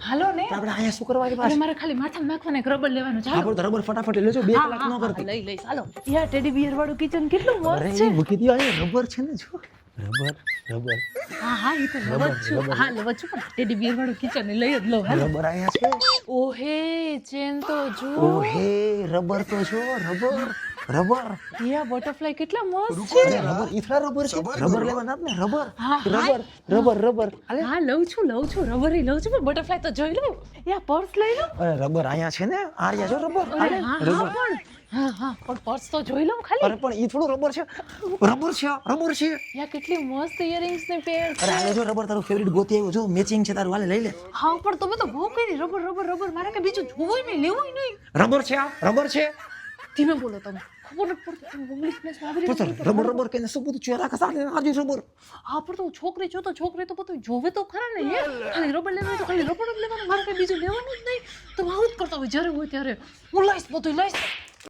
હાલો ને. આપણે અહીંયા શું કરવા આવ્યા અરે છે? મારે ખાલી માથામાં નાખવાનું એક રબર લેવાનું છે. આપણે તો રબર ફટાફટ લેજો 2 કલાક ન કરતી. લઈ લઈ ચાલો. યાર ટેડી બિયર વાળું કિચન કેટલું અરે મસ્ત છે. મૂકી દો અહીંયા રબર છે ને જો રબર હા એ તો લવ જ છું. હા લવ જ છું પણ ટેડી બિયર વાળું કિચન લઈ જ લઉં. હાલો. રબર અહીંયા છે. ઓહે ચેન તો જો. ઓહે રબર તો જો રબર યા બટરફ્લાય કેટલા મસ્ત છે. અરે રબર ઈથડા રબર છે રબર લેવાના જ ને રબર હા, હા. રબર અલે હા લઉં છું રબર લઉં છું પણ બટરફ્લાય તો જોઈ લઉં. યા પર્સ લઈ લઉં. અરે રબર અહીંયા છે ને આર્યા જો રબર અરે અરે હા રબર હા પણ પર્સ તો જોઈ લઉં ખાલી. અરે પણ ઈથડું રબર છે યા કેટલી મસ્ત ઇયરિંગ્સ ને પેર અરે આ જો રબર તારું ફેવરિટ ગોતી આવ્યો જો મેચિંગ છે તારું વાલે લઈ લે હા પણ તમે તો બહુ કરી રબર મારે કે બીજું જોવું નહીં લેવું નહીં. રબર છે ધીમે બોલો તમે. ખબર નથી પડતી તમે ઇંગ્લિશ પ્લેસ માં આવી રીતે પુત્ર રબર કઈને શું બધું ચોરા કસા આજે રબર હા પણ તો છોકરી છો તો છોકરી તો બધું જોવે તો ખરા ને યાર. ખાલી રબર લેવાનું હોય તો ખાલી રબર જ લેવાનું મારે કઈ બીજું લેવાનું જ નહીં. તમે આવું જ કરતા હોય જ્યારે હોય ત્યારે હું લઈશ બધું લઈશ.